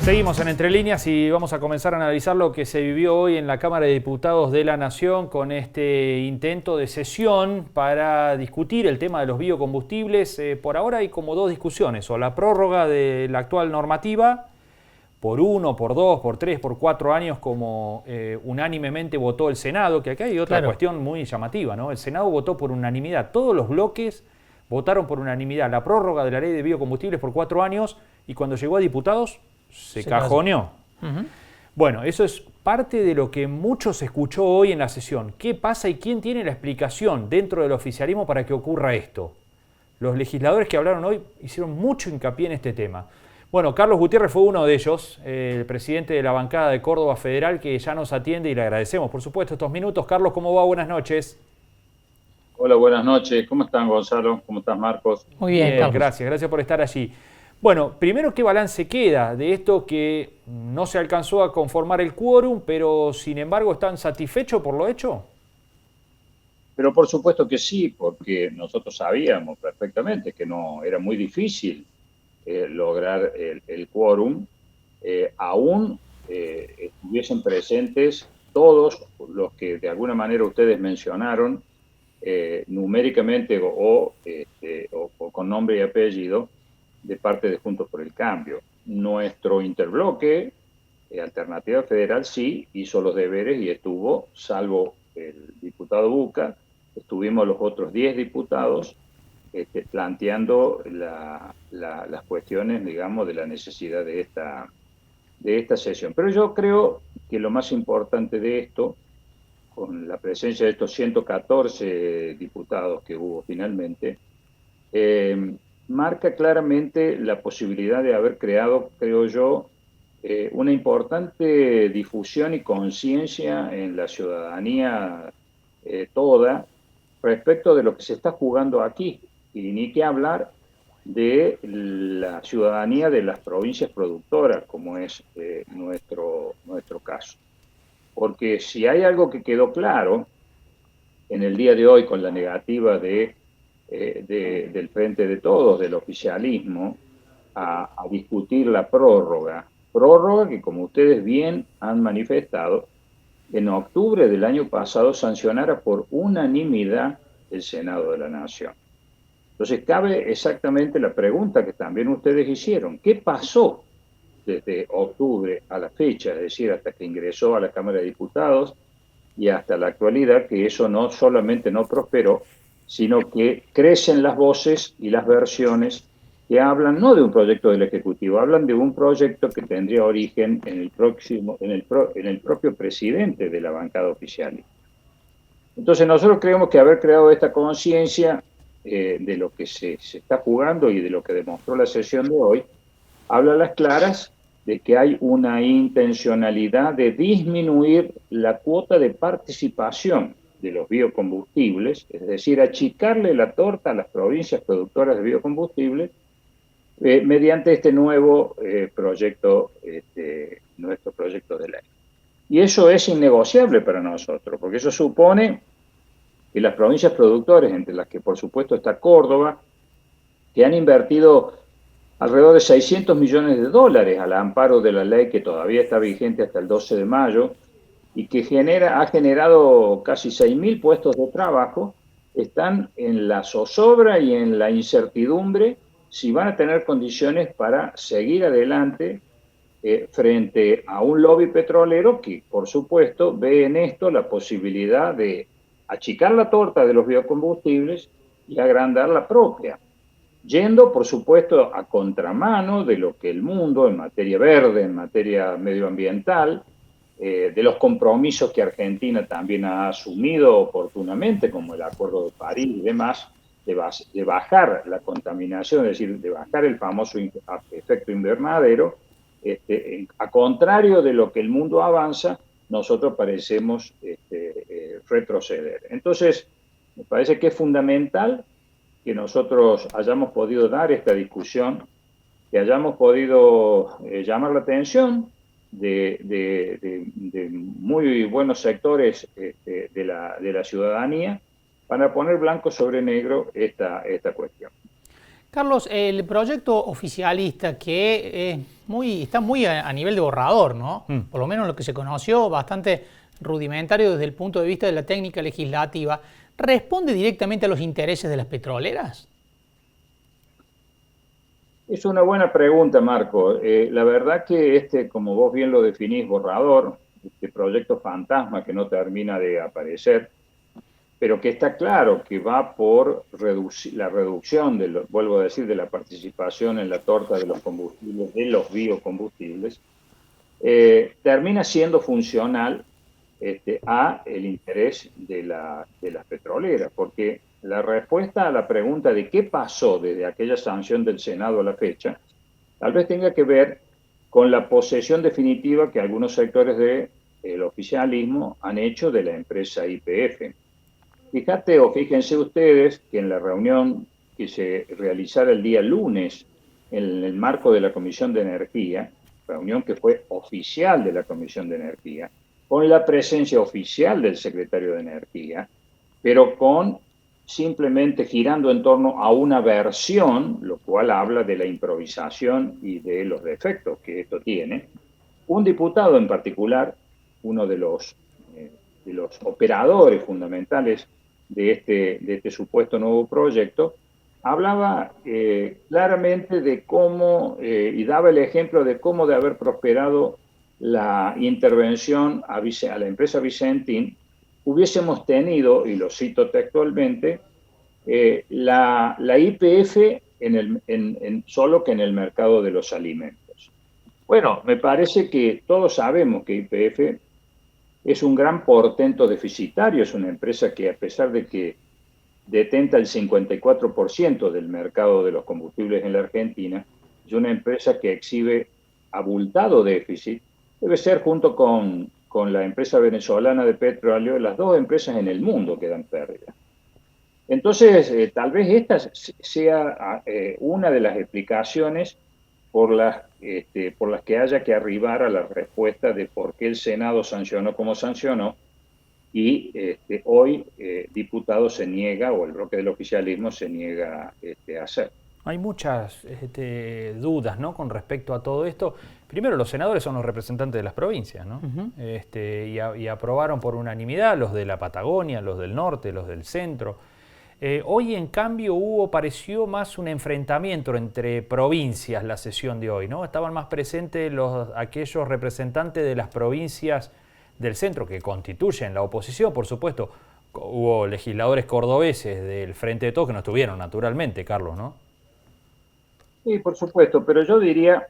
Seguimos en Entre Líneas y vamos a comenzar a analizar lo que se vivió hoy en la Cámara de Diputados de la Nación con este intento de sesión para discutir el tema de los biocombustibles. Por ahora hay como dos discusiones, o la prórroga de la actual normativa por 1, por 2, por 3, por 4 años, como unánimemente votó el Senado, que acá hay otra cuestión muy llamativa, ¿no? El Senado votó por unanimidad, todos los bloques votaron por unanimidad la prórroga de la ley de biocombustibles por 4 años y cuando llegó a diputados se cajoneó. Bueno, eso es parte de lo que mucho se escuchó hoy en la sesión. ¿Qué pasa y quién tiene la explicación dentro del oficialismo para que ocurra esto? Los legisladores que hablaron hoy hicieron mucho hincapié en este tema. Bueno, Carlos Gutiérrez fue uno de ellos, el presidente de la bancada de Córdoba Federal, que ya nos atiende y le agradecemos, por supuesto, estos minutos. Carlos, ¿cómo va? Buenas noches. Hola, buenas noches. ¿Cómo están, Gonzalo? ¿Cómo estás, Marcos? Muy bien, Carlos. Gracias por estar allí. Bueno, primero, ¿qué balance queda de esto que no se alcanzó a conformar el quórum, pero sin embargo están satisfechos por lo hecho? Pero por supuesto que sí, porque nosotros sabíamos perfectamente que no era muy difícil lograr el quórum, aún estuviesen presentes todos los que de alguna manera ustedes mencionaron, numéricamente o con nombre y apellido, de parte de Juntos por el Cambio. Nuestro interbloque, Alternativa Federal, sí hizo los deberes y estuvo, salvo el diputado Buca, estuvimos los otros 10 diputados planteando las cuestiones, digamos, de la necesidad de esta sesión. Pero yo creo que lo más importante de esto, con la presencia de estos 114 diputados que hubo finalmente, marca claramente la posibilidad de haber creado, creo yo, una importante difusión y conciencia en la ciudadanía toda respecto de lo que se está jugando aquí. Y ni que hablar de la ciudadanía de las provincias productoras, como es nuestro caso. Porque si hay algo que quedó claro en el día de hoy con la negativa del Frente de Todos, del oficialismo, a discutir la prórroga que, como ustedes bien han manifestado, en octubre del año pasado sancionara por unanimidad el Senado de la Nación. Entonces cabe exactamente la pregunta que también ustedes hicieron. ¿Qué pasó desde octubre a la fecha, es decir, hasta que ingresó a la Cámara de Diputados y hasta la actualidad, que eso no solamente no prosperó, sino que crecen las voces y las versiones que hablan no de un proyecto del Ejecutivo, hablan de un proyecto que tendría origen en el propio presidente de la bancada oficial. Entonces nosotros creemos que haber creado esta conciencia de lo que se está jugando y de lo que demostró la sesión de hoy, habla a las claras de que hay una intencionalidad de disminuir la cuota de participación de los biocombustibles, es decir, achicarle la torta a las provincias productoras de biocombustibles mediante este nuevo nuestro proyecto de ley. Y eso es innegociable para nosotros, porque eso supone que las provincias productoras, entre las que por supuesto está Córdoba, que han invertido alrededor de 600 millones de dólares al amparo de la ley que todavía está vigente hasta el 12 de mayo y que ha generado casi 6.000 puestos de trabajo, están en la zozobra y en la incertidumbre si van a tener condiciones para seguir adelante frente a un lobby petrolero que, por supuesto, ve en esto la posibilidad de achicar la torta de los biocombustibles y agrandar la propia, yendo, por supuesto, a contramano de lo que el mundo en materia verde, en materia medioambiental, de los compromisos que Argentina también ha asumido oportunamente, como el Acuerdo de París y demás, de bajar la contaminación, es decir, de bajar el famoso efecto invernadero. A contrario de lo que el mundo avanza, nosotros parecemos retroceder. Entonces, me parece que es fundamental que nosotros hayamos podido dar esta discusión, que hayamos podido llamar la atención de muy buenos sectores de la ciudadanía para poner blanco sobre negro esta cuestión. Carlos, el proyecto oficialista que está muy a nivel de borrador, ¿no? Por lo menos lo que se conoció, bastante rudimentario desde el punto de vista de la técnica legislativa, ¿responde directamente a los intereses de las petroleras? Es una buena pregunta, Marco. La verdad que como vos bien lo definís, borrador, este proyecto fantasma que no termina de aparecer, pero que está claro que va por la reducción, vuelvo a decir, de la participación en la torta de los combustibles, de los biocombustibles, termina siendo funcional a el interés de las petroleras, porque la respuesta a la pregunta de qué pasó desde aquella sanción del Senado a la fecha, tal vez tenga que ver con la posesión definitiva que algunos sectores del oficialismo han hecho de la empresa YPF. Fíjate o fíjense ustedes que en la reunión que se realizara el día lunes en el marco de la Comisión de Energía, reunión que fue oficial de la Comisión de Energía, con la presencia oficial del secretario de Energía, pero con simplemente girando en torno a una versión, lo cual habla de la improvisación y de los defectos que esto tiene. Un diputado en particular, uno de los operadores fundamentales de este supuesto nuevo proyecto, hablaba claramente de cómo, y daba el ejemplo de cómo de haber prosperado la intervención a la empresa Vicentín, hubiésemos tenido, y lo cito textualmente, la YPF solo que en el mercado de los alimentos. Bueno, me parece que todos sabemos que YPF es un gran portento deficitario, es una empresa que a pesar de que detenta el 54% del mercado de los combustibles en la Argentina, es una empresa que exhibe abultado déficit, debe ser junto con la empresa venezolana de petróleo, las dos empresas en el mundo que dan pérdida. Entonces, tal vez esta sea una de las explicaciones por las que haya que arribar a la respuesta de por qué el Senado sancionó como sancionó y hoy diputado se niega, o el bloque del oficialismo se niega a hacer. Hay muchas dudas, ¿no?, con respecto a todo esto. Primero, los senadores son los representantes de las provincias, ¿no? Y aprobaron por unanimidad los de la Patagonia, los del norte, los del centro. Hoy, en cambio, pareció más un enfrentamiento entre provincias la sesión de hoy, ¿no? Estaban más presentes aquellos representantes de las provincias del centro que constituyen la oposición, por supuesto. Hubo legisladores cordobeses del Frente de Todos que no estuvieron, naturalmente, Carlos, ¿no? Sí, por supuesto, pero yo diría,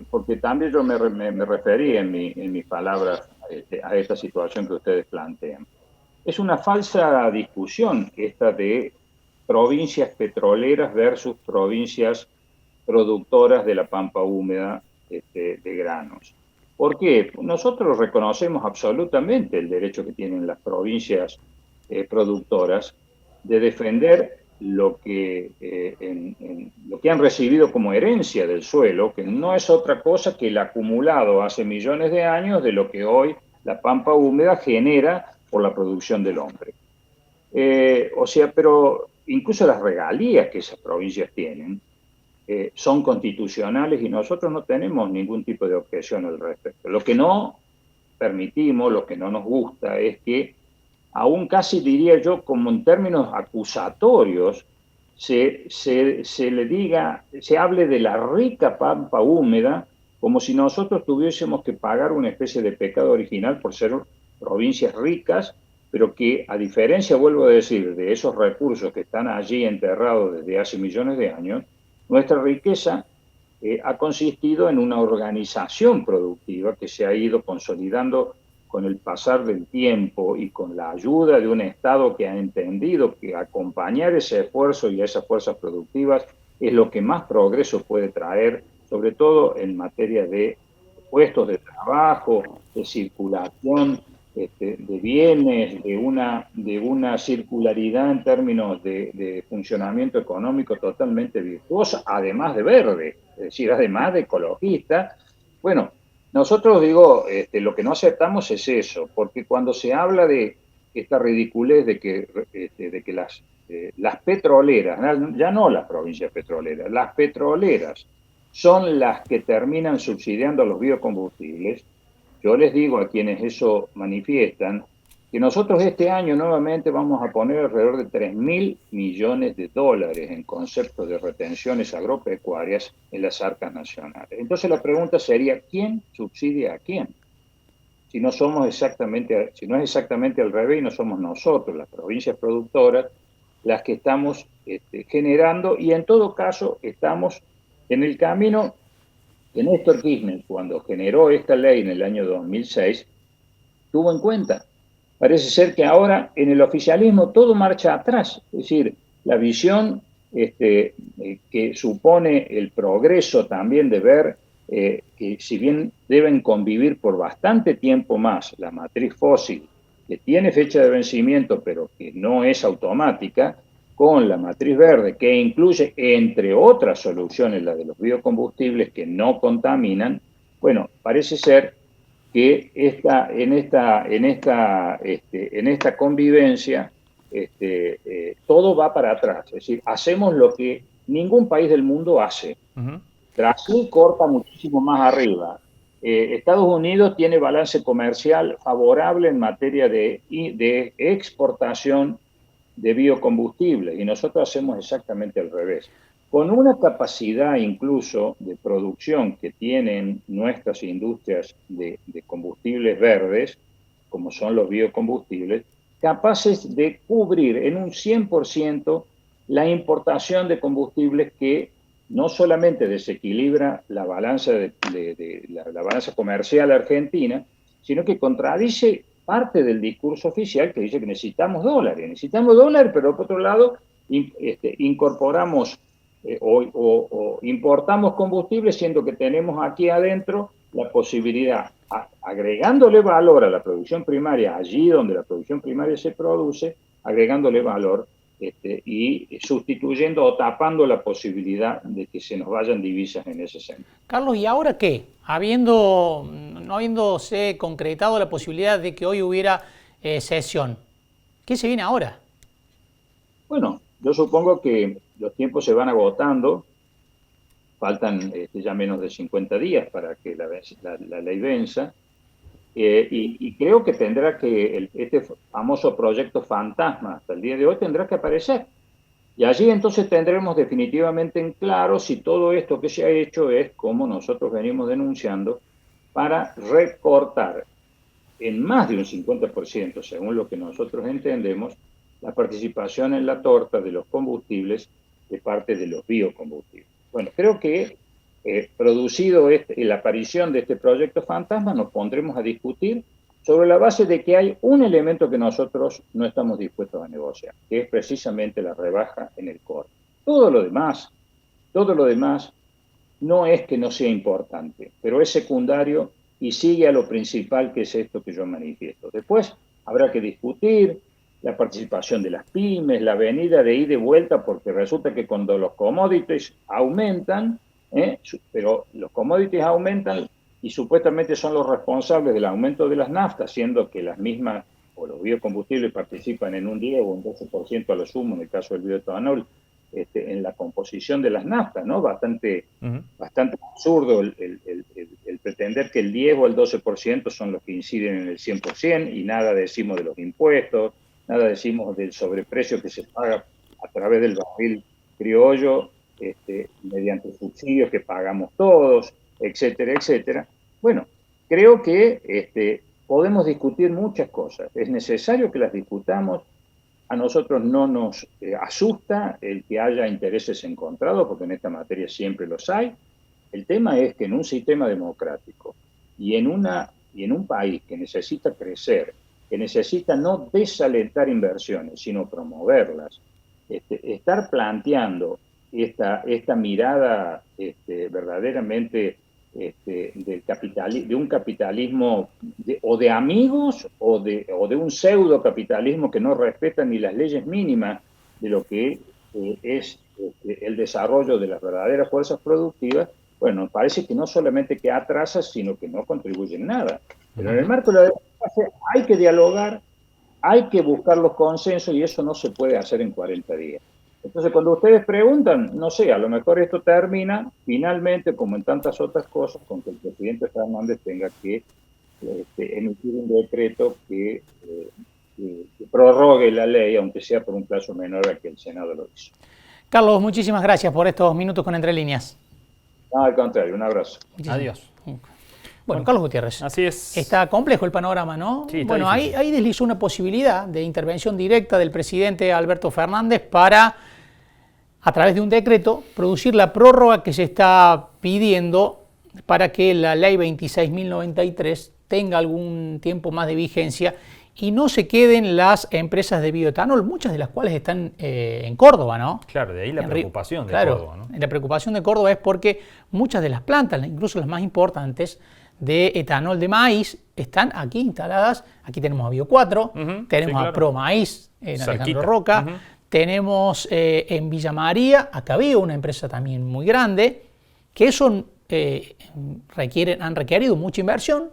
porque también yo me referí en mis palabras a esta situación que ustedes plantean. Es una falsa discusión esta de provincias petroleras versus provincias productoras de la pampa húmeda de granos. ¿Por qué? Nosotros reconocemos absolutamente el derecho que tienen las provincias productoras de defender lo que han recibido como herencia del suelo, que no es otra cosa que el acumulado hace millones de años de lo que hoy la pampa húmeda genera por la producción del hombre. Pero incluso las regalías que esas provincias tienen son constitucionales y nosotros no tenemos ningún tipo de objeción al respecto. Lo que no permitimos, lo que no nos gusta es que, aún casi diría yo, como en términos acusatorios, se hable de la rica pampa húmeda como si nosotros tuviésemos que pagar una especie de pecado original por ser provincias ricas, pero que, a diferencia, vuelvo a decir, de esos recursos que están allí enterrados desde hace millones de años, nuestra riqueza ha consistido en una organización productiva que se ha ido consolidando con el pasar del tiempo y con la ayuda de un Estado que ha entendido que acompañar ese esfuerzo y esas fuerzas productivas es lo que más progreso puede traer, sobre todo en materia de puestos de trabajo, de circulación de bienes, de una circularidad en términos de funcionamiento económico totalmente virtuosa, además de verde, es decir, además de ecologista. Bueno, nosotros lo que no aceptamos es eso, porque cuando se habla de esta ridiculez de que las petroleras, ya no las provincias petroleras, las petroleras son las que terminan subsidiando los biocombustibles, yo les digo a quienes eso manifiestan que nosotros este año nuevamente vamos a poner alrededor de 3.000 millones de dólares en concepto de retenciones agropecuarias en las arcas nacionales. Entonces la pregunta sería, ¿quién subsidia a quién? Si no somos exactamente, si no es exactamente al revés y no somos nosotros, las provincias productoras, las que estamos generando, y en todo caso estamos en el camino que Néstor Kirchner, cuando generó esta ley en el año 2006, tuvo en cuenta. Parece ser que ahora en el oficialismo todo marcha atrás, es decir, la visión que supone el progreso también de ver que si bien deben convivir por bastante tiempo más la matriz fósil, que tiene fecha de vencimiento pero que no es automática, con la matriz verde, que incluye, entre otras soluciones, la de los biocombustibles que no contaminan, bueno, parece ser que en esta convivencia todo va para atrás. Es decir, hacemos lo que ningún país del mundo hace. Brasil corta muchísimo más arriba. Estados Unidos tiene balance comercial favorable en materia de exportación de biocombustibles y nosotros hacemos exactamente al revés. Con una capacidad incluso de producción que tienen nuestras industrias de combustibles verdes, como son los biocombustibles, capaces de cubrir en un 100% la importación de combustibles que no solamente desequilibra la balanza, la balanza comercial argentina, sino que contradice parte del discurso oficial que dice que necesitamos dólares, pero por otro lado incorporamos o importamos combustibles, siendo que tenemos aquí adentro la posibilidad, agregándole valor a la producción primaria, allí donde la producción primaria se produce, agregándole valor y sustituyendo o tapando la posibilidad de que se nos vayan divisas en ese sentido. Carlos, ¿y ahora qué? No habiéndose concretado la posibilidad de que hoy hubiera sesión, ¿qué se viene ahora? Bueno, yo supongo que los tiempos se van agotando, faltan ya menos de 50 días para que la ley venza, y creo que tendrá que, este famoso proyecto fantasma hasta el día de hoy tendrá que aparecer. Y allí entonces tendremos definitivamente en claro si todo esto que se ha hecho es, como nosotros venimos denunciando, para recortar en más de un 50%, según lo que nosotros entendemos, la participación en la torta de los combustibles de parte de los biocombustibles. Bueno, creo que producido la aparición de este proyecto fantasma, nos pondremos a discutir sobre la base de que hay un elemento que nosotros no estamos dispuestos a negociar, que es precisamente la rebaja en el core. Todo lo demás no es que no sea importante, pero es secundario y sigue a lo principal, que es esto que yo manifiesto. Después habrá que discutir la participación de las pymes, la venida de ida y vuelta, porque resulta que cuando los commodities aumentan, pero los commodities aumentan y supuestamente son los responsables del aumento de las naftas, siendo que las mismas o los biocombustibles participan en un 10 o un 12% a lo sumo, en el caso del bioetanol, en la composición de las naftas, ¿no? Bastante absurdo el pretender que el 10 o el 12% son los que inciden en el 100% y nada decimos de los impuestos, nada decimos del sobreprecio que se paga a través del barril criollo, mediante subsidios que pagamos todos, etcétera, etcétera. Bueno, creo que podemos discutir muchas cosas. Es necesario que las discutamos. A nosotros no nos asusta el que haya intereses encontrados, porque en esta materia siempre los hay. El tema es que en un sistema democrático y en un país que necesita crecer, que necesita no desalentar inversiones, sino promoverlas, estar planteando esta mirada verdaderamente de un capitalismo o de amigos o de un pseudo capitalismo que no respeta ni las leyes mínimas de lo que es el desarrollo de las verdaderas fuerzas productivas. Bueno, parece que no solamente que atrasa, sino que no contribuye en nada. Pero en el marco de la democracia hay que dialogar, hay que buscar los consensos y eso no se puede hacer en 40 días. Entonces, cuando ustedes preguntan, no sé, a lo mejor esto termina finalmente, como en tantas otras cosas, con que el presidente Fernández tenga que emitir un decreto que prorrogue la ley, aunque sea por un plazo menor a que el Senado lo hizo. Carlos, muchísimas gracias por estos minutos con Entre Líneas. No, al contrario, un abrazo. Adiós. Bueno, Carlos Gutiérrez. Así es. Está complejo el panorama, ¿no? Sí, bueno, ahí deslizó una posibilidad de intervención directa del presidente Alberto Fernández para, a través de un decreto, producir la prórroga que se está pidiendo para que la ley 26.093 tenga algún tiempo más de vigencia y no se queden las empresas de bioetanol, muchas de las cuales están en Córdoba, ¿no? Claro, de ahí la preocupación de Córdoba, ¿no? La preocupación de Córdoba es porque muchas de las plantas, incluso las más importantes, de etanol de maíz, están aquí instaladas. Aquí tenemos a Bio4, tenemos a Pro Maíz en Alejandro Roca, tenemos en Villa María, acá había una empresa también muy grande, que eso han requerido mucha inversión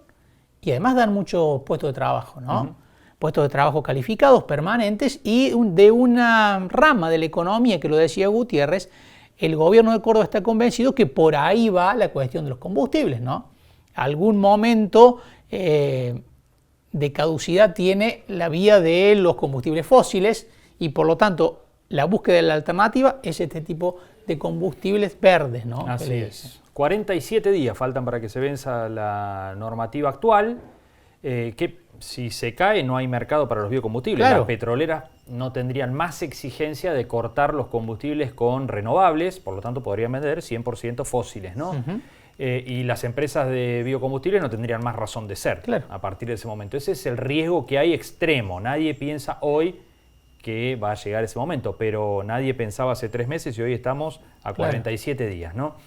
y además dan muchos puestos de trabajo, ¿no? Puestos de trabajo calificados, permanentes, y de una rama de la economía, que lo decía Gutiérrez, el gobierno de Córdoba está convencido que por ahí va la cuestión de los combustibles, ¿no? Algún momento de caducidad tiene la vía de los combustibles fósiles y por lo tanto la búsqueda de la alternativa es este tipo de combustibles verdes, ¿no? Así es. 47 días faltan para que se venza la normativa actual, que si se cae no hay mercado para los biocombustibles. Claro. Las petroleras no tendrían más exigencia de cortar los combustibles con renovables, por lo tanto podrían vender 100% fósiles, ¿no? Y las empresas de biocombustibles no tendrían más razón de ser a partir de ese momento. Ese es el riesgo que hay extremo. Nadie piensa hoy que va a llegar ese momento, pero nadie pensaba hace 3 meses y hoy estamos a 47 días, ¿no?